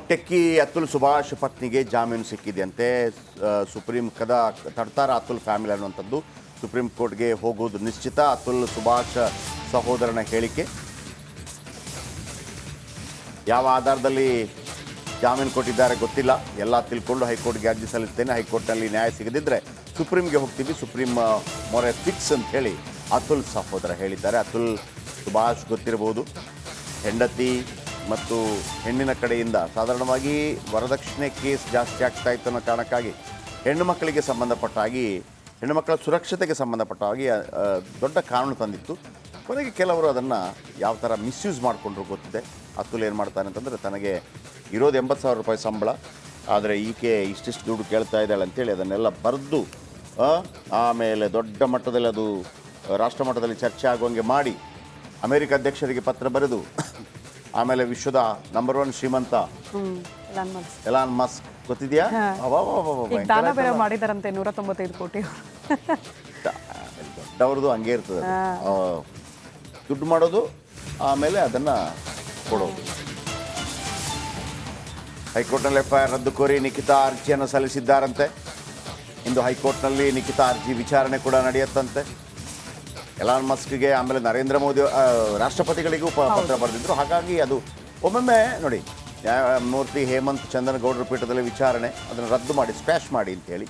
Techie Atul Subhash ಪತ್ನಿಗೆ ಜಾಮೀನು ಸಿಕ್ಕಿದೆಯಂತೆ. Supreme ಕದ ತಡ್ತಾರ ಅತುಲ್ ಫ್ಯಾಮಿಲಿ ಅನ್ನುವಂಥದ್ದು. ಸುಪ್ರೀಂ ಕೋರ್ಟ್ಗೆ ಹೋಗೋದು ನಿಶ್ಚಿತ. ಅತುಲ್ ಸುಭಾಷ್ ಸಹೋದರನ ಹೇಳಿಕೆ. ಯಾವ ಆಧಾರದಲ್ಲಿ ಜಾಮೀನು ಕೊಟ್ಟಿದ್ದಾರೆ ಗೊತ್ತಿಲ್ಲ. ಎಲ್ಲ ತಿಳ್ಕೊಂಡು ಹೈಕೋರ್ಟ್ಗೆ ಅರ್ಜಿ ಸಲ್ಲಿಸ್ತೇನೆ, ಹೈಕೋರ್ಟ್ನಲ್ಲಿ ನ್ಯಾಯ ಸಿಗದಿದ್ದರೆ ಸುಪ್ರೀಂಗೆ ಹೋಗ್ತೀವಿ, ಸುಪ್ರೀಂ ಮೊರೆ ಫಿಕ್ಸ್ ಅಂತ ಹೇಳಿ ಅತುಲ್ ಸಹೋದರ ಹೇಳಿದ್ದಾರೆ. ಅತುಲ್ ಸುಭಾಷ್ ಗೊತ್ತಿರಬಹುದು, ಹೆಂಡತಿ ಮತ್ತು ಹೆಣ್ಣಿನ ಕಡೆಯಿಂದ ಸಾಧಾರಣವಾಗಿ ವರದಕ್ಷಿಣೆ ಕೇಸ್ ಜಾಸ್ತಿ ಆಗ್ತಾ ಇತ್ತು ಅನ್ನೋ ಕಾರಣಕ್ಕಾಗಿ ಹೆಣ್ಣು ಮಕ್ಕಳಿಗೆ ಸಂಬಂಧಪಟ್ಟಾಗಿ, ಹೆಣ್ಣು ಮಕ್ಕಳ ಸುರಕ್ಷತೆಗೆ ಸಂಬಂಧಪಟ್ಟಾಗಿ ದೊಡ್ಡ ಕಾನೂನು ತಂದಿತ್ತು. ಕೊನೆಗೆ ಕೆಲವರು ಅದನ್ನು ಯಾವ ಥರ ಮಿಸ್ಯೂಸ್ ಮಾಡಿಕೊಂಡ್ರು ಗೊತ್ತಿದೆ. ಅತುಲ್ ಏನು ಮಾಡ್ತಾನೆ ಅಂತಂದರೆ, ತನಗೆ ಇರೋದು 80,000 ರೂಪಾಯಿ ಸಂಬಳ, ಆದರೆ ಈಕೆ ಇಷ್ಟಿಷ್ಟು ದುಡ್ಡು ಕೇಳ್ತಾ ಇದ್ದಾಳೆ ಅಂತೇಳಿ ಅದನ್ನೆಲ್ಲ ಬರೆದು ಆಮೇಲೆ ದೊಡ್ಡ ಮಟ್ಟದಲ್ಲಿ ಅದು ರಾಷ್ಟ್ರ ಮಟ್ಟದಲ್ಲಿ ಚರ್ಚೆ ಆಗುವಂಗೆ ಮಾಡಿ ಅಮೆರಿಕ ಅಧ್ಯಕ್ಷರಿಗೆ ಪತ್ರ ಬರೆದು ಆಮೇಲೆ ವಿಶ್ವದ ನಂಬರ್ 1 ಶ್ರೀಮಂತ ಎಲಾನ್ ಮಸ್ಕ್ ಗೊತ್ತಿದೆಯಾ, ಮಾಡಿದಾರಂತೆ 195 ಕೋಟಿ. ದೊಡ್ಡವ್ರದ್ದು ಹಂಗೆ ಇರ್ತದೆ, ದುಡ್ಡು ಮಾಡೋದು ಆಮೇಲೆ ಅದನ್ನು ಕೊಡೋದು. ಹೈಕೋರ್ಟ್ನಲ್ಲಿ FIR ರದ್ದು ಕೋರಿ ನಿಖಿತಾ ಅರ್ಜಿಯನ್ನು ಸಲ್ಲಿಸಿದ್ದಾರಂತೆ. ಇಂದು ಹೈಕೋರ್ಟ್ನಲ್ಲಿ ನಿಖಿತಾ ಅರ್ಜಿ ವಿಚಾರಣೆ ಕೂಡ ನಡೆಯುತ್ತಂತೆ. ಎಲಾನ್ ಮಸ್ಕ್ಗೆ ಆಮೇಲೆ ನರೇಂದ್ರ ಮೋದಿ ರಾಷ್ಟ್ರಪತಿಗಳಿಗೂ ಪತ್ರ ಬರೆದಿದ್ರು. ಹಾಗಾಗಿ ಅದು ಒಮ್ಮೊಮ್ಮೆ ನೋಡಿ, ನ್ಯಾಯಮೂರ್ತಿ ಹೇಮಂತ್ ಚಂದನಗೌಡರ ಪೀಠದಲ್ಲಿ ವಿಚಾರಣೆ ಅದನ್ನು ರದ್ದು ಮಾಡಿ, ಸ್ಕ್ವ್ಯಾಶ್ ಮಾಡಿ ಅಂತೇಳಿ.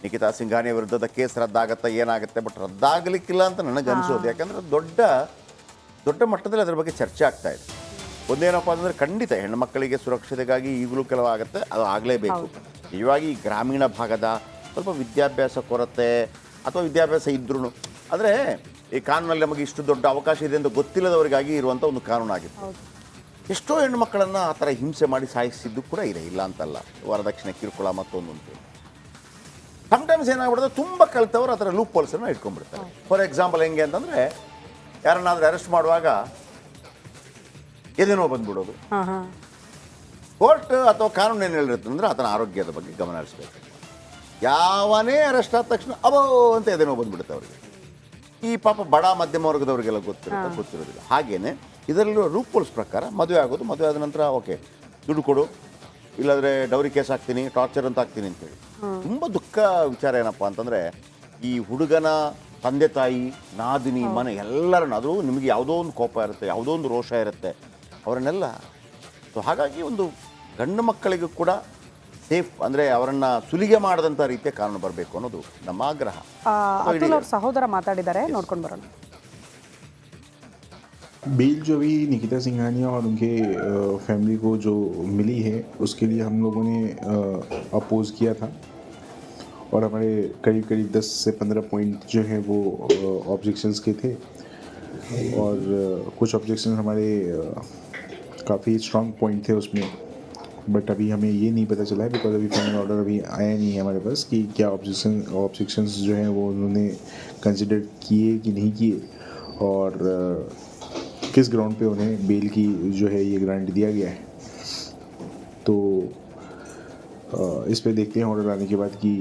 ನಿಖಿತಾ ಸಿಂಘಾನಿಯ ವಿರುದ್ಧದ ಕೇಸ್ ರದ್ದಾಗತ್ತಾ ಏನಾಗುತ್ತೆ, ಬಟ್ ರದ್ದಾಗಲಿಕ್ಕಿಲ್ಲ ಅಂತ ನನಗೆ ಅನಿಸೋದು. ಯಾಕಂದರೆ ದೊಡ್ಡ ಮಟ್ಟದಲ್ಲಿ ಅದರ ಬಗ್ಗೆ ಚರ್ಚೆ ಆಗ್ತಾ ಇದೆ. ಒಂದೇನಪ್ಪ ಅಂದರೆ, ಖಂಡಿತ ಹೆಣ್ಣುಮಕ್ಕಳಿಗೆ ಸುರಕ್ಷತೆಗಾಗಿ ಈಗಲೂ ಕೆಲವಾಗುತ್ತೆ, ಅದು ಆಗಲೇಬೇಕು. ನಿಜವಾಗಿ ಈ ಗ್ರಾಮೀಣ ಭಾಗದ ಸ್ವಲ್ಪ ವಿದ್ಯಾಭ್ಯಾಸ ಕೊರತೆ ಅಥವಾ ವಿದ್ಯಾಭ್ಯಾಸ ಇದ್ರೂ, ಆದರೆ ಈ ಕಾನೂನಲ್ಲಿ ನಮಗೆ ಇಷ್ಟು ದೊಡ್ಡ ಅವಕಾಶ ಇದೆ ಅಂತ ಗೊತ್ತಿಲ್ಲದವರಿಗಾಗಿ ಇರುವಂಥ ಒಂದು ಕಾನೂನಾಗಿತ್ತು. ಎಷ್ಟೋ ಹೆಣ್ಣು ಮಕ್ಕಳನ್ನು ಆ ಥರ ಹಿಂಸೆ ಮಾಡಿ ಸಾಯಿಸಿದ್ದು ಕೂಡ ಇದೆ, ಇಲ್ಲ ಅಂತಲ್ಲ. ವರದಕ್ಷಿಣೆ ಕಿರುಕುಳ ಮತ್ತೊಂದು ಅಂತೇಳಿ ಸಮ್ಟೈಮ್ಸ್ ಏನಾಗ್ಬಿಡುತ್ತೆ, ತುಂಬ ಕಲಿತವರು ಆ ಥರ ಲೂಪ್ ಹೋಲ್ಸನ್ನು ಇಟ್ಕೊಂಡ್ಬಿಡ್ತಾರೆ. ಫಾರ್ ಎಕ್ಸಾಂಪಲ್ ಹೆಂಗೆ ಅಂತಂದರೆ, ಯಾರನ್ನಾದರೂ ಅರೆಸ್ಟ್ ಮಾಡುವಾಗ ಎದೇನೋ ಬಂದ್ಬಿಡೋದು. ಕೋರ್ಟ್ ಅಥವಾ ಕಾನೂನು ಏನು ಹೇಳಿರುತ್ತೆ ಅಂದರೆ, ಆತನ ಆರೋಗ್ಯದ ಬಗ್ಗೆ ಗಮನ ಹರಿಸಬೇಕು. ಯಾವನೇ ಅರೆಸ್ಟ್ ಆದ ತಕ್ಷಣ ಅವೋ ಅಂತ ಎದೇನೋ ಬಂದ್ಬಿಡುತ್ತೆ ಅವರಿಗೆ. ಈ ಪಾಪ ಬಡ ಮಧ್ಯಮ ವರ್ಗದವರಿಗೆಲ್ಲ ಗೊತ್ತಿರೋದಿಲ್ಲ. ಹಾಗೇನೆ ಇದರಲ್ಲಿರೋ ರೂಪ್ ಹೋಲ್ಸ್ ಪ್ರಕಾರ ಮದುವೆ ಆಗೋದು, ಮದುವೆ ಆದ ನಂತರ ಓಕೆ ದುಡ್ಡು ಕೊಡು, ಇಲ್ಲಾಂದರೆ ಡೌರಿ ಕೇಸ್ ಹಾಕ್ತೀನಿ, ಟಾರ್ಚರ್ ಅಂತ ಹಾಕ್ತೀನಿ ಅಂತೇಳಿ. ತುಂಬ ದುಃಖ ವಿಚಾರ ಏನಪ್ಪ ಅಂತಂದರೆ, ಈ ಹುಡುಗನ ತಂದೆ ತಾಯಿ, ನಾದಿನಿ, ಮನೆ ಎಲ್ಲರನ್ನು, ಅದು ನಿಮಗೆ ಯಾವುದೋ ಒಂದು ಕೋಪ ಇರುತ್ತೆ, ಯಾವುದೋ ಒಂದು ರೋಷ ಇರುತ್ತೆ, ಅವರನ್ನೆಲ್ಲ. ಸೊ ಹಾಗಾಗಿ ಒಂದು ಗಂಡು ಮಕ್ಕಳಿಗೂ ಕೂಡ ಸೇಫ್ ಅಂದರೆ ಅವರನ್ನು ಸುಲಿಗೆ ಮಾಡದಂಥ ರೀತಿಯ ಕಾನೂನು ಬರಬೇಕು ಅನ್ನೋದು ನಮ್ಮ ಆಗ್ರಹ. ಅತುಲ್ ಅವ್ರ ಸಹೋದರ ಮಾತಾಡಿದ್ದಾರೆ, ನೋಡ್ಕೊಂಡು ಬರೋಣ. बेल जो अभी निकिता सिंघानिया और उनके फैमिली को जो मिली है, उसके लिए हम लोगों ने अपोज़ किया था और हमारे करीब 10 से 15 पॉइंट जो हैं वो ऑब्जेक्शंस के थे. और कुछ ऑब्जेक्शन हमारे काफ़ी स्ट्रॉन्ग पॉइंट थे उसमें, बट अभी हमें ये नहीं पता चला है बिकॉज अभी फाइनल ऑर्डर अभी आया नहीं है हमारे पास कि क्या ऑब्जेक्शंस जो हैं वो उन्होंने कंसिडर किए कि नहीं किए, और किस ग्राउंड पे उन्हें बेल की जो है ये ग्रांट दिया गया है. तो इस पे देखते हैं ऑर्डर आने के बाद कि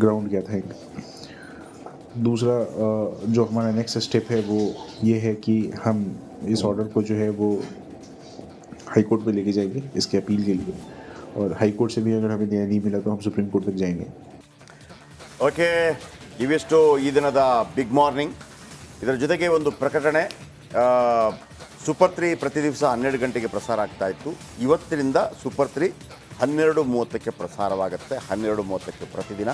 ग्राउंड क्या था. दूसरा जो हमारा नेक्स्ट स्टेप है वो ये है कि हम इस ऑर्डर को जो है वो हाई कोर्ट पे लेके जाएंगे इसके अपील के लिए, और हाई कोर्ट से भी अगर हमें न्याय नहीं मिला तो हम सुप्रीम कोर्ट तक जाएंगे. ಓಕೆ, ಇವಿಷ್ಟು ಈ ದಿನದ ಬಿಗ್ ಮಾರ್ನಿಂಗ್. ಇದರ ಜೊತೆಗೆ ಒಂದು ಪ್ರಕಟಣೆ. ಸೂಪರ್ 3 ಪ್ರತಿ ದಿವಸ 12 ಗಂಟೆಗೆ ಪ್ರಸಾರ ಆಗ್ತಾ ಇತ್ತು. ಇವತ್ತಿನಿಂದ ಸೂಪರ್ 3 12:30ಕ್ಕೆ ಪ್ರಸಾರವಾಗುತ್ತೆ. 12:30ಕ್ಕೆ ಪ್ರತಿದಿನ.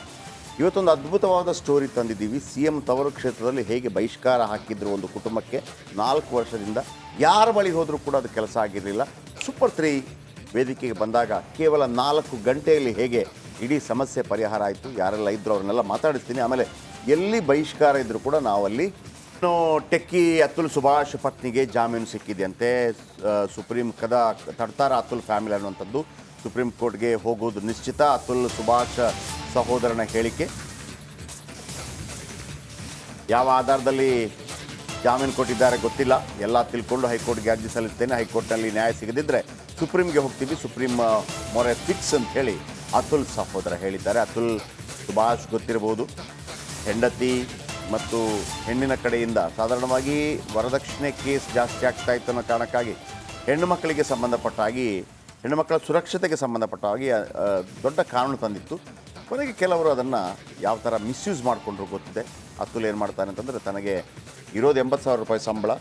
ಇವತ್ತೊಂದು ಅದ್ಭುತವಾದ ಸ್ಟೋರಿ ತಂದಿದ್ದೀವಿ. CM ತವರು ಕ್ಷೇತ್ರದಲ್ಲಿ ಹೇಗೆ ಬಹಿಷ್ಕಾರ ಹಾಕಿದ್ರು ಒಂದು ಕುಟುಂಬಕ್ಕೆ 4 ವರ್ಷದಿಂದ. ಯಾರ ಬಳಿ ಹೋದರೂ ಕೂಡ ಅದು ಕೆಲಸ ಆಗಿರಲಿಲ್ಲ. ಸೂಪರ್ 3 ವೇದಿಕೆಗೆ ಬಂದಾಗ ಕೇವಲ 4 ಗಂಟೆಯಲ್ಲಿ ಹೇಗೆ ಇಡೀ ಸಮಸ್ಯೆ ಪರಿಹಾರ ಆಯಿತು. ಯಾರೆಲ್ಲ ಇದ್ದರೂ ಅವ್ರನ್ನೆಲ್ಲ ಮಾತಾಡಿಸ್ತೀನಿ. ಆಮೇಲೆ ಎಲ್ಲಿ ಬಹಿಷ್ಕಾರ ಇದ್ದರೂ ಕೂಡ ನಾವಲ್ಲಿ. ಟೆಕ್ಕಿ ಅತುಲ್ ಸುಭಾಷ್ ಪತ್ನಿಗೆ ಜಾಮೀನು ಸಿಕ್ಕಿದೆಯಂತೆ. ಸುಪ್ರೀಂ ಕದ ತಡ್ತಾರ ಅತುಲ್ ಫ್ಯಾಮಿಲಿ ಅನ್ನುವಂಥದ್ದು. ಸುಪ್ರೀಂ ಕೋರ್ಟ್ಗೆ ಹೋಗೋದು ನಿಶ್ಚಿತ. ಅತುಲ್ ಸುಭಾಷ್ ಸಹೋದರನ ಹೇಳಿಕೆ. ಯಾವ ಆಧಾರದಲ್ಲಿ ಜಾಮೀನು ಕೊಟ್ಟಿದ್ದಾರೆ ಗೊತ್ತಿಲ್ಲ. ಎಲ್ಲ ತಿಳ್ಕೊಂಡು ಹೈಕೋರ್ಟ್ಗೆ ಅರ್ಜಿ ಸಲ್ಲಿಸ್ತೇನೆ, ಹೈಕೋರ್ಟ್ನಲ್ಲಿ ನ್ಯಾಯ ಸಿಗದಿದ್ದರೆ ಸುಪ್ರೀಂಗೆ ಹೋಗ್ತೀವಿ, ಸುಪ್ರೀಂ ಮೊರೆ ಫಿಕ್ಸ್ ಅಂತ ಹೇಳಿ ಅತುಲ್ ಸಹೋದರ ಹೇಳಿದ್ದಾರೆ. ಅತುಲ್ ಸುಭಾಷ್ ಗೊತ್ತಿರಬಹುದು, ಹೆಂಡತಿ ಮತ್ತು ಹೆಣ್ಣಿನ ಕಡೆಯಿಂದ ಸಾಧಾರಣವಾಗಿ ವರದಕ್ಷಿಣೆ ಕೇಸ್ ಜಾಸ್ತಿ ಆಗ್ತಾ ಇತ್ತು ಅನ್ನೋ ಕಾರಣಕ್ಕಾಗಿ ಹೆಣ್ಣು ಮಕ್ಕಳಿಗೆ ಸಂಬಂಧಪಟ್ಟ ಹಾಗೆ ಹೆಣ್ಣು ಮಕ್ಕಳ ಸುರಕ್ಷತೆಗೆ ಸಂಬಂಧಪಟ್ಟ ಹಾಗೆ ದೊಡ್ಡ ಕಾನೂನು ತಂದಿತ್ತು. ಕೊನೆಗೆ ಕೆಲವರು ಅದನ್ನು ಯಾವ ಥರ ಮಿಸ್ಯೂಸ್ ಮಾಡಿಕೊಂಡ್ರು ಗೊತ್ತಿದೆ. ಅತುಲ್ ಏನು ಮಾಡ್ತಾನೆ ಅಂತಂದರೆ ತನಗೆ ಇರೋದು 80,000 ರೂಪಾಯಿ ಸಂಬಳ,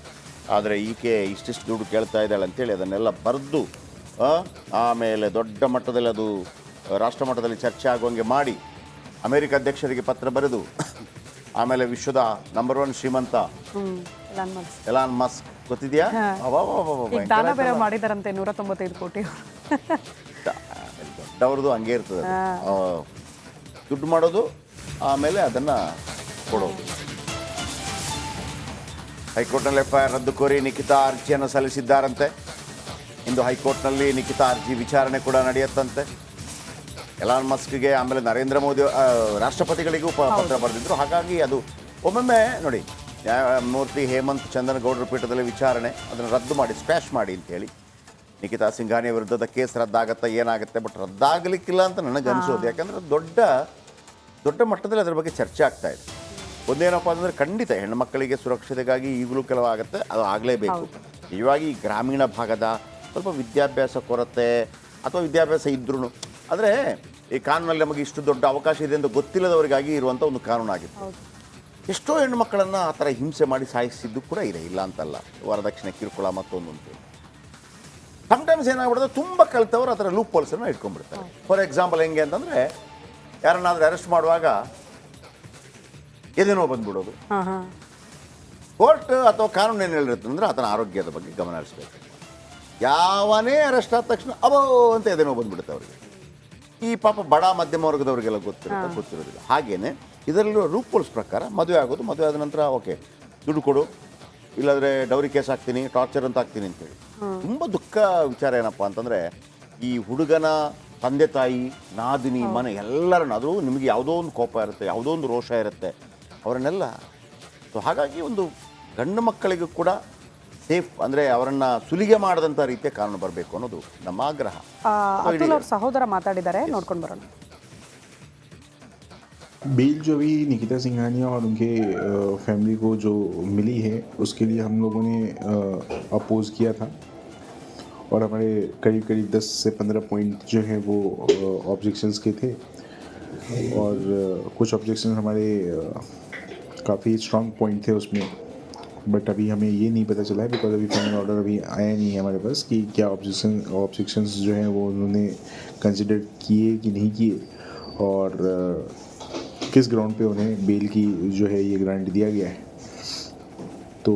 ಆದರೆ ಈಕೆ ಇಷ್ಟಿಷ್ಟು ದುಡ್ಡು ಕೇಳ್ತಾ ಇದ್ದಾಳೆ ಅಂತೇಳಿ ಅದನ್ನೆಲ್ಲ ಬರೆದು ಆಮೇಲೆ ದೊಡ್ಡ ಮಟ್ಟದಲ್ಲಿ ಅದು ರಾಷ್ಟ್ರ ಮಟ್ಟದಲ್ಲಿ ಚರ್ಚೆ ಆಗುವಂಗೆ ಮಾಡಿ ಅಮೆರಿಕ ಅಧ್ಯಕ್ಷರಿಗೆ ಪತ್ರ ಬರೆದು ಆಮೇಲೆ ವಿಶ್ವದ ನಂಬರ್ 1 ಶ್ರೀಮಂತ ಎಲಾನ್ ಮಸ್ಕ್ ಗೊತ್ತಿದೆಯಾ, ಈಗ ದಾನ ಬೇರೆ ಮಾಡಿದಾರಂತೆ 195 ಕೋಟಿ. ದೊಡ್ಡವ್ರದ್ದು ಹಂಗೆ ಇರ್ತದೆ, ದುಡ್ಡು ಮಾಡೋದು ಆಮೇಲೆ ಅದನ್ನು ಕೊಡೋದು. ಹೈಕೋರ್ಟ್ನಲ್ಲಿ FIR ರದ್ದು ಕೋರಿ ನಿಖಿತಾ ಅರ್ಜಿಯನ್ನು ಸಲ್ಲಿಸಿದ್ದಾರಂತೆ. ಇಂದು ಹೈಕೋರ್ಟ್ನಲ್ಲಿ ನಿಖಿತಾ ಅರ್ಜಿ ವಿಚಾರಣೆ ಕೂಡ ನಡೆಯುತ್ತಂತೆ. ಎಲಾನ್ ಮಸ್ಕ್ಗೆ ಆಮೇಲೆ ನರೇಂದ್ರ ಮೋದಿ ರಾಷ್ಟ್ರಪತಿಗಳಿಗೂ ಪತ್ರ ಬರೆದಿದ್ರು. ಹಾಗಾಗಿ ಅದು ಒಮ್ಮೊಮ್ಮೆ ನೋಡಿ, ನ್ಯಾಯಮೂರ್ತಿ ಹೇಮಂತ್ ಚಂದನಗೌಡರ ಪೀಠದಲ್ಲಿ ವಿಚಾರಣೆ ಅದನ್ನು ರದ್ದು ಮಾಡಿ ಸ್ಕ್ವ್ಯಾಶ್ ಮಾಡಿ ಅಂತೇಳಿ ನಿಖಿತಾ ಸಿಂಘಾನಿಯ ವಿರುದ್ಧದ ಕೇಸ್ ರದ್ದಾಗತ್ತಾ ಏನಾಗುತ್ತೆ, ಬಟ್ ರದ್ದಾಗಲಿಕ್ಕಿಲ್ಲ ಅಂತ ನನಗೆ ಅನಿಸೋದು. ಯಾಕಂದರೆ ದೊಡ್ಡ ಮಟ್ಟದಲ್ಲಿ ಅದರ ಬಗ್ಗೆ ಚರ್ಚೆ ಆಗ್ತಾ ಇದೆ. ಒಂದೇನಪ್ಪ ಅಂದರೆ ಖಂಡಿತ ಹೆಣ್ಣು ಮಕ್ಕಳಿಗೆ ಸುರಕ್ಷತೆಗಾಗಿ ಈಗಲೂ ಕೆಲವು ಆಗುತ್ತೆ, ಅದು ಆಗಲೇಬೇಕು. ನಿಜವಾಗಿ ಈ ಗ್ರಾಮೀಣ ಭಾಗದ ಸ್ವಲ್ಪ ವಿದ್ಯಾಭ್ಯಾಸ ಕೊರತೆ ಅಥವಾ ವಿದ್ಯಾಭ್ಯಾಸ ಇದ್ರೂ, ಆದರೆ ಈ ಕಾನೂನಲ್ಲಿ ನಮಗೆ ಇಷ್ಟು ದೊಡ್ಡ ಅವಕಾಶ ಇದೆ ಅಂತ ಗೊತ್ತಿಲ್ಲದವರಿಗಾಗಿ ಇರುವಂಥ ಒಂದು ಕಾನೂನಾಗಿತ್ತು. ಎಷ್ಟೋ ಹೆಣ್ಣು ಮಕ್ಕಳನ್ನು ಆ ಥರ ಹಿಂಸೆ ಮಾಡಿ ಸಾಯಿಸಿದ್ದು ಕೂಡ ಇದೆ, ಇಲ್ಲ ಅಂತಲ್ಲ. ವರದಕ್ಷಿಣೆ ಕಿರುಕುಳ ಮತ್ತೊಂದು ಅಂತ ಸಮ್ಟೈಮ್ಸ್ ಏನಾಗ್ಬಿಡುತ್ತೆ, ತುಂಬ ಕಲಿತವರು ಆ ಥರ ಲೂಪ್ ಹೋಲ್ಸನ್ನು ಇಟ್ಕೊಂಡ್ಬಿಡ್ತಾರೆ. ಫಾರ್ ಎಕ್ಸಾಂಪಲ್ ಹೆಂಗೆ ಅಂತಂದರೆ, ಯಾರನ್ನಾದರೂ ಅರೆಸ್ಟ್ ಮಾಡುವಾಗ ಎದೇನೋ ಬಂದ್ಬಿಡೋದು. ಕೋರ್ಟ್ ಅಥವಾ ಕಾನೂನು ಏನು ಹೇಳಿರುತ್ತೆ ಅಂದರೆ ಆತನ ಆರೋಗ್ಯದ ಬಗ್ಗೆ ಗಮನ ಹರಿಸಬೇಕು. ಯಾವನೇ ಅರೆಸ್ಟ್ ಆದ ತಕ್ಷಣ ಅವೋ ಅಂತ ಎದೇನೋ ಬಂದ್ಬಿಡುತ್ತೆ ಅವರಿಗೆ. ಈ ಪಾಪ ಬಡ ಮಧ್ಯಮ ವರ್ಗದವರಿಗೆಲ್ಲ ಗೊತ್ತಿರೋದಿಲ್ಲ. ಹಾಗೇನೆ ಇದರಲ್ಲಿರೋ ಲೂಪ್ ಹೋಲ್ಸ್ ಪ್ರಕಾರ ಮದುವೆ ಆಗೋದು, ಮದುವೆ ಆದ ನಂತರ ಓಕೆ ದುಡ್ಡು ಕೊಡು, ಇಲ್ಲಾಂದರೆ ಡೌರಿ ಕೇಸ್ ಹಾಕ್ತೀನಿ, ಟಾರ್ಚರ್ ಅಂತ ಹಾಕ್ತೀನಿ ಅಂತೇಳಿ. ತುಂಬ ದುಃಖ ವಿಚಾರ ಏನಪ್ಪ ಅಂತಂದರೆ, ಈ ಹುಡುಗನ ತಂದೆ ತಾಯಿ, ನಾದಿನಿ, ಮನೆ ಎಲ್ಲರನ್ನ, ಅದು ನಿಮಗೆ ಯಾವುದೋ ಒಂದು ಕೋಪ ಇರುತ್ತೆ, ಯಾವುದೋ ಒಂದು ರೋಷ ಇರುತ್ತೆ, ಅವರನ್ನೆಲ್ಲ. ಸೊ ಹಾಗಾಗಿ ಒಂದು ಗಂಡು ಮಕ್ಕಳಿಗೂ ಕೂಡ ಸೇಫ್ ಅಂದರೆ ಅವರನ್ನು ಸುಲಿಗೆ ಮಾಡದಂಥ ರೀತಿಯ ಕಾನೂನು ಬರಬೇಕು ಅನ್ನೋದು ನಮ್ಮ ಆಗ್ರಹ. ಅತುಲ್ ಅವ್ರ ಸಹೋದರ ಮಾತಾಡಿದ್ದಾರೆ, ನೋಡ್ಕೊಂಡು ಬರೋಣ. बेल जो अभी निकिता सिंघानिया और उनके फैमिली को जो मिली है उसके लिए हम लोगों ने अपोज़ किया था, और हमारे करीब 10 से 15 पॉइंट जो हैं वो ऑब्जेक्शंस के थे, और कुछ ऑब्जेक्शन हमारे काफ़ी स्ट्रॉन्ग पॉइंट थे उसमें, बट अभी हमें ये नहीं पता चला है बिकॉज अभी फाइनल ऑर्डर अभी आया नहीं है हमारे पास कि क्या ऑब्जेक्शंस जो हैं वो उन्होंने कंसिडर किए कि नहीं किए, और किस ग्राउंड पे उन्हें बेल की जो है ये ग्रांट दिया गया है. तो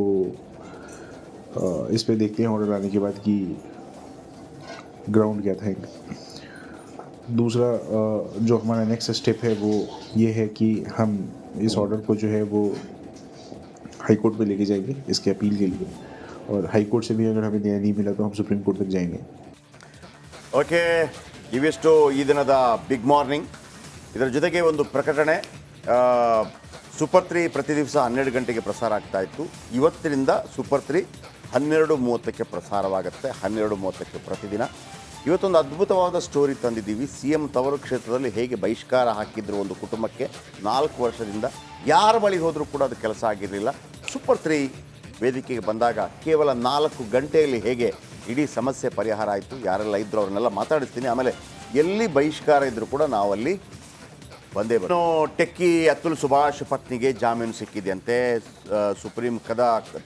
इस पे देखते हैं ऑर्डर आने के बाद कि ग्राउंड क्या था. दूसरा जो हमारा नेक्स्ट स्टेप है वो ये है कि हम इस ऑर्डर को जो है वो हाई कोर्ट पे लेके जाएंगे इसके अपील के लिए, और हाई कोर्ट से भी अगर हमें न्याय नहीं मिला तो हम सुप्रीम कोर्ट तक जाएंगे. ಓಕೆ, ಇವಿಷ್ಟು ಈ ದಿನದ ಬಿಗ್ ಮಾರ್ನಿಂಗ್. ಇದರ ಜೊತೆಗೆ ಒಂದು ಪ್ರಕಟಣೆ. ಸೂಪರ್ 3 ಪ್ರತಿ ದಿವಸ 12 ಗಂಟೆಗೆ ಪ್ರಸಾರ ಆಗ್ತಾ ಇತ್ತು. ಇವತ್ತಿನಿಂದ ಸೂಪರ್ 3 12:30ಕ್ಕೆ ಪ್ರಸಾರವಾಗುತ್ತೆ, 12:30ಕ್ಕೆ ಪ್ರತಿದಿನ. ಇವತ್ತೊಂದು ಅದ್ಭುತವಾದ ಸ್ಟೋರಿ ತಂದಿದ್ದೀವಿ. CM ತವರು ಕ್ಷೇತ್ರದಲ್ಲಿ ಹೇಗೆ ಬಹಿಷ್ಕಾರ ಹಾಕಿದ್ರು ಒಂದು ಕುಟುಂಬಕ್ಕೆ 4 ವರ್ಷದಿಂದ. ಯಾರ ಬಳಿ ಹೋದರೂ ಕೂಡ ಅದು ಕೆಲಸ ಆಗಿರಲಿಲ್ಲ. ಸೂಪರ್ 3 ವೇದಿಕೆಗೆ ಬಂದಾಗ ಕೇವಲ 4 ಗಂಟೆಯಲ್ಲಿ ಹೇಗೆ ಇಡೀ ಸಮಸ್ಯೆ ಪರಿಹಾರ ಆಯಿತು. ಯಾರೆಲ್ಲ ಇದ್ದರೂ ಅವ್ರನ್ನೆಲ್ಲ ಮಾತಾಡಿಸ್ತೀನಿ. ಆಮೇಲೆ ಎಲ್ಲಿ ಬಹಿಷ್ಕಾರ ಇದ್ದರೂ ಕೂಡ ನಾವಲ್ಲಿ ಬಂದೇ ಟೆಕ್ಕಿ ಅತುಲ್ ಸುಭಾಷ್ ಪತ್ನಿಗೆ ಜಾಮೀನು ಸಿಕ್ಕಿದೆಯಂತೆ. ಸುಪ್ರೀಂ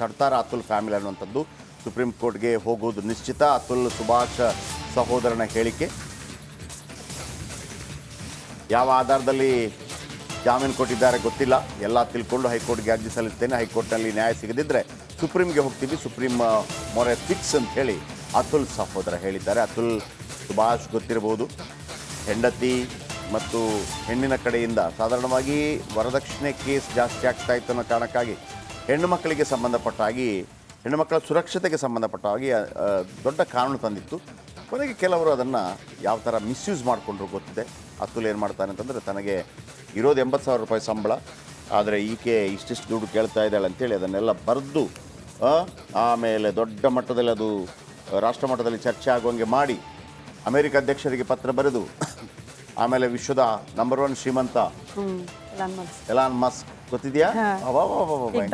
ತಡ್ತಾರ ಅತುಲ್ ಫ್ಯಾಮಿಲಿ ಅನ್ನುವಂಥದ್ದು. ಸುಪ್ರೀಂ ಕೋರ್ಟ್ಗೆ ಹೋಗೋದು ನಿಶ್ಚಿತ. ಅತುಲ್ ಸುಭಾಷ್ ಸಹೋದರನ ಹೇಳಿಕೆ, ಯಾವ ಆಧಾರದಲ್ಲಿ ಜಾಮೀನು ಕೊಟ್ಟಿದ್ದಾರೆ ಗೊತ್ತಿಲ್ಲ, ಎಲ್ಲ ತಿಳ್ಕೊಂಡು ಹೈಕೋರ್ಟ್ಗೆ ಅರ್ಜಿ ಸಲ್ಲಿಸ್ತೇನೆ, ಹೈಕೋರ್ಟ್ನಲ್ಲಿ ನ್ಯಾಯ ಸಿಗದಿದ್ದರೆ ಸುಪ್ರೀಂಗೆ ಹೋಗ್ತೀವಿ, ಸುಪ್ರೀಂ ಮೊರೆ ಫಿಕ್ಸ್ ಅಂತ ಹೇಳಿ ಅತುಲ್ ಸಹೋದರ ಹೇಳಿದ್ದಾರೆ. ಅತುಲ್ ಸುಭಾಷ್ ಗೊತ್ತಿರಬಹುದು, ಹೆಂಡತಿ ಮತ್ತು ಹೆಣ್ಣಿನ ಕಡೆಯಿಂದ ಸಾಧಾರಣವಾಗಿ ವರದಕ್ಷಿಣೆ ಕೇಸ್ ಜಾಸ್ತಿ ಆಗ್ತಾ ಇತ್ತು ಅನ್ನೋ ಕಾರಣಕ್ಕಾಗಿ ಹೆಣ್ಣು ಮಕ್ಕಳಿಗೆ ಸಂಬಂಧಪಟ್ಟ ಹಾಗೆ ಹೆಣ್ಣು ಮಕ್ಕಳ ಸುರಕ್ಷತೆಗೆ ಸಂಬಂಧಪಟ್ಟ ಹಾಗೆ ದೊಡ್ಡ ಕಾನೂನು ತಂದಿತ್ತು. ಕೊನೆಗೆ ಕೆಲವರು ಅದನ್ನು ಯಾವ ಥರ ಮಿಸ್ಯೂಸ್ ಮಾಡಿಕೊಂಡ್ರು ಗೊತ್ತಿದೆ. ಅತುಲ್ ಏನು ಮಾಡ್ತಾನೆ ಅಂತಂದರೆ ತನಗೆ ಇರೋದು 80,000 ರೂಪಾಯಿ ಸಂಬಳ, ಆದರೆ ಈಕೆ ಇಷ್ಟಿಷ್ಟು ದುಡ್ಡು ಕೇಳ್ತಾ ಇದ್ದಾಳೆ ಅಂತೇಳಿ ಅದನ್ನೆಲ್ಲ ಬರೆದು ಆಮೇಲೆ ದೊಡ್ಡ ಮಟ್ಟದಲ್ಲಿ ಅದು ರಾಷ್ಟ್ರ ಮಟ್ಟದಲ್ಲಿ ಚರ್ಚೆ ಆಗುವಂಗೆ ಮಾಡಿ ಅಮೆರಿಕ ಅಧ್ಯಕ್ಷರಿಗೆ ಪತ್ರ ಬರೆದು ಆಮೇಲೆ ವಿಶ್ವದ ನಂಬರ್ 1 ಶ್ರೀಮಂತ ಎಲಾನ್ ಮಸ್ಕ್ ಗೊತ್ತಿದೆಯಾ,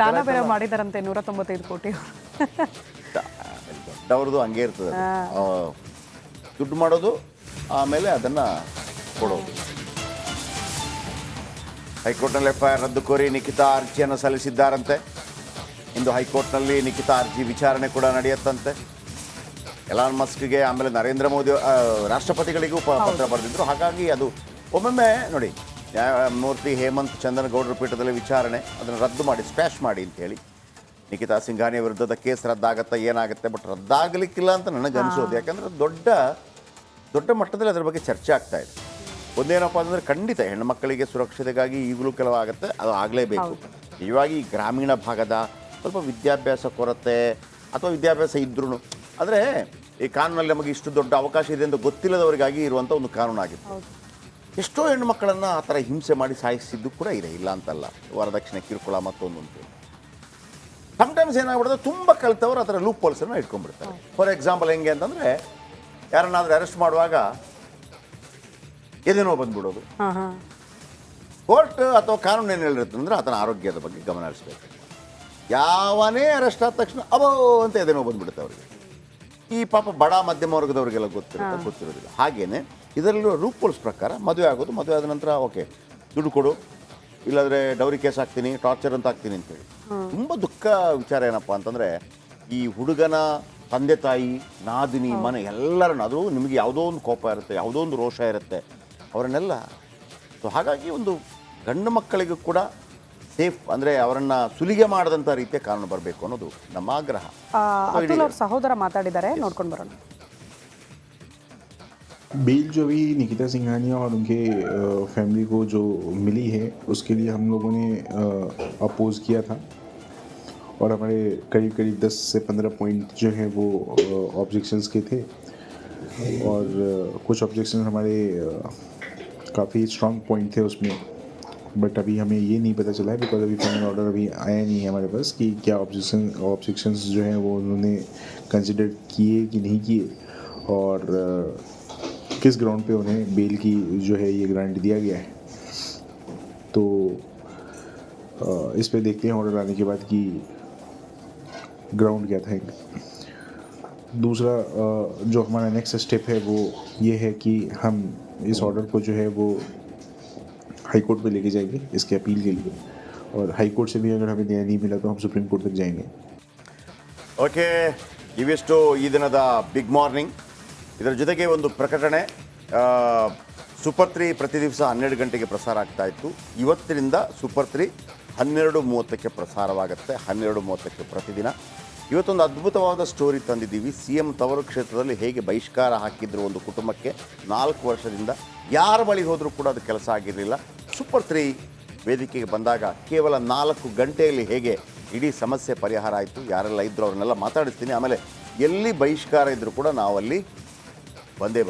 ದಾನ ಬೇರೆ ಮಾಡಿದಾರಂತೆ 195 ಕೋಟಿ. ಅವ್ರದ್ದು ಹಂಗೆ ಇರ್ತದೆ ಅದು. ದುಡ್ಡು ಮಾಡೋದು ಆಮೇಲೆ ಅದನ್ನು ಕೊಡೋದು. ಹೈಕೋರ್ಟ್ನಲ್ಲಿ FIR ರದ್ದು ಕೋರಿ ನಿಖಿತಾ ಅರ್ಜಿಯನ್ನು ಸಲ್ಲಿಸಿದ್ದಾರಂತೆ. ಇಂದು ಹೈಕೋರ್ಟ್ನಲ್ಲಿ ನಿಖಿತಾ ಅರ್ಜಿ ವಿಚಾರಣೆ ಕೂಡ ನಡೆಯುತ್ತಂತೆ. ಎಲಾನ್ ಮಸ್ಕ್ಗೆ ಆಮೇಲೆ ನರೇಂದ್ರ ಮೋದಿ ರಾಷ್ಟ್ರಪತಿಗಳಿಗೂ ಪತ್ರ ಬರೆದಿದ್ರು. ಹಾಗಾಗಿ ಅದು ಒಮ್ಮೊಮ್ಮೆ ನೋಡಿ, ನ್ಯಾಯಮೂರ್ತಿ ಹೇಮಂತ್ ಚಂದನಗೌಡರ ಪೀಠದಲ್ಲಿ ವಿಚಾರಣೆ ಅದನ್ನು ರದ್ದು ಮಾಡಿ ಸ್ಕ್ವ್ಯಾಶ್ ಮಾಡಿ ಅಂತೇಳಿ ನಿಖಿತಾ ಸಿಂಘಾನಿಯ ವಿರುದ್ಧದ ಕೇಸ್ ರದ್ದಾಗತ್ತಾ ಏನಾಗುತ್ತೆ, ಬಟ್ ರದ್ದಾಗಲಿಕ್ಕಿಲ್ಲ ಅಂತ ನನಗೆ ಅನಿಸೋದು. ಯಾಕಂದರೆ ದೊಡ್ಡ ಮಟ್ಟದಲ್ಲಿ ಅದರ ಬಗ್ಗೆ ಚರ್ಚೆ ಆಗ್ತಾ ಇದೆ. ಒಂದೇನಪ್ಪ ಅಂದರೆ ಖಂಡಿತ ಹೆಣ್ಣುಮಕ್ಕಳಿಗೆ ಸುರಕ್ಷತೆಗಾಗಿ ಈಗಲೂ ಕೆಲವಾಗುತ್ತೆ, ಅದು ಆಗಲೇಬೇಕು. ನಿಜವಾಗಿ ಈ ಗ್ರಾಮೀಣ ಭಾಗದ ಸ್ವಲ್ಪ ವಿದ್ಯಾಭ್ಯಾಸ ಕೊರತೆ ಅಥವಾ ವಿದ್ಯಾಭ್ಯಾಸ ಇದ್ರೂ ಅಂದರೆ ಈ ಕಾನೂನಲ್ಲಿ ನಮಗೆ ಇಷ್ಟು ದೊಡ್ಡ ಅವಕಾಶ ಇದೆ ಅಂತ ಗೊತ್ತಿಲ್ಲದವರಿಗಾಗಿ ಇರುವಂಥ ಒಂದು ಕಾನೂನಾಗಿತ್ತು. ಎಷ್ಟೋ ಹೆಣ್ಣುಮಕ್ಕಳನ್ನು ಆ ಥರ ಹಿಂಸೆ ಮಾಡಿ ಸಾಯಿಸಿದ್ದು ಕೂಡ ಇದೆ, ಇಲ್ಲ ಅಂತಲ್ಲ. ವರದಕ್ಷಿಣೆ ಕಿರುಕುಳ ಮತ್ತೊಂದು ಅಂತೇಳಿ ಸಮ್ಟೈಮ್ಸ್ ಏನಾಗ್ಬಿಡುತ್ತೆ, ತುಂಬ ಕಲಿತವರು ಆ ಥರ ಲೂಪ್ ಹೋಲ್ಸನ್ನು ಇಟ್ಕೊಂಡ್ಬಿಡ್ತಾರೆ. ಫಾರ್ ಎಕ್ಸಾಂಪಲ್ ಹೆಂಗೆ ಅಂತಂದರೆ, ಯಾರನ್ನಾದ್ರೂ ಅರೆಸ್ಟ್ ಮಾಡುವಾಗ ಎದೇನೋ ಬಂದ್ಬಿಡೋದು. ಕೋರ್ಟ್ ಅಥವಾ ಕಾನೂನು ಏನು ಹೇಳಿರುತ್ತೆ ಅಂದರೆ ಆತನ ಆರೋಗ್ಯದ ಬಗ್ಗೆ ಗಮನ ಹರಿಸಬೇಕು. ಯಾವನೇ ಅರೆಸ್ಟ್ ಆದ ತಕ್ಷಣ ಅವೋ ಅಂತ ಎದೇನೋ ಬಂದ್ಬಿಡುತ್ತೆ ಅವರಿಗೆ. ಈ ಪಾಪ ಬಡ ಮಧ್ಯಮ ವರ್ಗದವರಿಗೆಲ್ಲ ಗೊತ್ತಿರೋದಿಲ್ಲ. ಹಾಗೇನೆ ಇದರಲ್ಲಿರೋ ರೂಪ್ ಹೋಲ್ಸ್ ಪ್ರಕಾರ ಮದುವೆ ಆಗೋದು, ಮದುವೆ ಆದ ನಂತರ ಓಕೆ ದುಡ್ಡು ಕೊಡು, ಇಲ್ಲಾಂದರೆ ಡೌರಿ ಕೇಸ್ ಹಾಕ್ತೀನಿ, ಟಾರ್ಚರ್ ಅಂತ ಹಾಕ್ತೀನಿ ಅಂತೇಳಿ. ತುಂಬ ದುಃಖ ವಿಚಾರ ಏನಪ್ಪ ಅಂತಂದರೆ, ಈ ಹುಡುಗನ ತಂದೆ ತಾಯಿ, ನಾದಿನಿ, ಮನೆ ಎಲ್ಲರನ್ನು, ಅದು ನಿಮಗೆ ಯಾವುದೋ ಒಂದು ಕೋಪ ಇರುತ್ತೆ, ಯಾವುದೋ ಒಂದು ರೋಷ ಇರುತ್ತೆ, ಅವರನ್ನೆಲ್ಲ. ಸೊ ಹಾಗಾಗಿ ಒಂದು ಗಂಡು ಮಕ್ಕಳಿಗೂ ಕೂಡ ಸೇಫ್ ಅಂದರೆ ಅವರನ್ನು ಸುಲಿಗೆ ಮಾಡದಂಥ ರೀತಿಯ ಕಾನೂನು ಬರಬೇಕು ಅನ್ನೋದು ನಮ್ಮ ಆಗ್ರಹ. ಅತುಲ್ ಅವ್ರ ಸಹೋದರ ಮಾತಾಡಿದ್ದಾರೆ, ನೋಡ್ಕೊಂಡು ಬರೋಣ. बेल जो अभी निकिता सिंघानिया और उनके फैमिली को जो मिली है उसके लिए हम लोगों ने अपोज़ किया था और हमारे करीब 10 से 15 पॉइंट जो हैं वो ऑब्जेक्शंस के थे और कुछ ऑब्जेक्शन हमारे काफ़ी स्ट्रॉन्ग पॉइंट थे उसमें. बट अभी हमें ये नहीं पता चला है बिकॉज अभी फाइनल ऑर्डर अभी आया नहीं है हमारे पास कि क्या ऑब्जेक्शंस जो हैं वो उन्होंने कंसिडर किए कि नहीं किए और किस ग्राउंड पे उन्हें बेल की जो है ये ग्रांट दिया गया है. तो इस पे देखते हैं ऑर्डर आने के बाद कि ग्राउंड क्या था. दूसरा जो हमारा नेक्स्ट स्टेप है वो ये है कि हम इस ऑर्डर को जो है वो हाई कोर्ट पे लेके जाएंगे इसके अपील के लिए और हाई कोर्ट से भी अगर हमें न्याय नहीं मिला तो हम सुप्रीम कोर्ट तक जाएंगे. ಓಕೆ, ಇವಿಷ್ಟು ಈ ದಿನದ ಬಿಗ್ ಮಾರ್ನಿಂಗ್. ಇದರ ಜೊತೆಗೆ ಒಂದು ಪ್ರಕಟಣೆ. ಸೂಪರ್ 3 ಪ್ರತಿ ದಿವಸ 12 ಗಂಟೆಗೆ ಪ್ರಸಾರ ಆಗ್ತಾ ಇತ್ತು. ಇವತ್ತಿನಿಂದ ಸೂಪರ್ 3 12:30ಕ್ಕೆ ಪ್ರಸಾರವಾಗುತ್ತೆ. 12:30ಕ್ಕೆ ಪ್ರತಿದಿನ. ಇವತ್ತೊಂದು ಅದ್ಭುತವಾದ ಸ್ಟೋರಿ ತಂದಿದ್ದೀವಿ. CM ತವರು ಕ್ಷೇತ್ರದಲ್ಲಿ ಹೇಗೆ ಬಹಿಷ್ಕಾರ ಹಾಕಿದ್ರು ಒಂದು ಕುಟುಂಬಕ್ಕೆ 4 ವರ್ಷದಿಂದ. ಯಾರ ಬಳಿ ಹೋದರೂ ಕೂಡ ಅದು ಕೆಲಸ ಆಗಿರಲಿಲ್ಲ. ಸೂಪರ್ 3 ವೇದಿಕೆಗೆ ಬಂದಾಗ ಕೇವಲ 4 ಗಂಟೆಯಲ್ಲಿ ಹೇಗೆ ಇಡೀ ಸಮಸ್ಯೆ ಪರಿಹಾರ ಆಯಿತು. ಯಾರೆಲ್ಲ ಇದ್ದರೂ ಅವ್ರನ್ನೆಲ್ಲ ಮಾತಾಡಿಸ್ತೀನಿ. ಆಮೇಲೆ ಎಲ್ಲಿ ಬಹಿಷ್ಕಾರ ಇದ್ದರೂ ಕೂಡ ನಾವಲ್ಲಿ ಬಂದೇ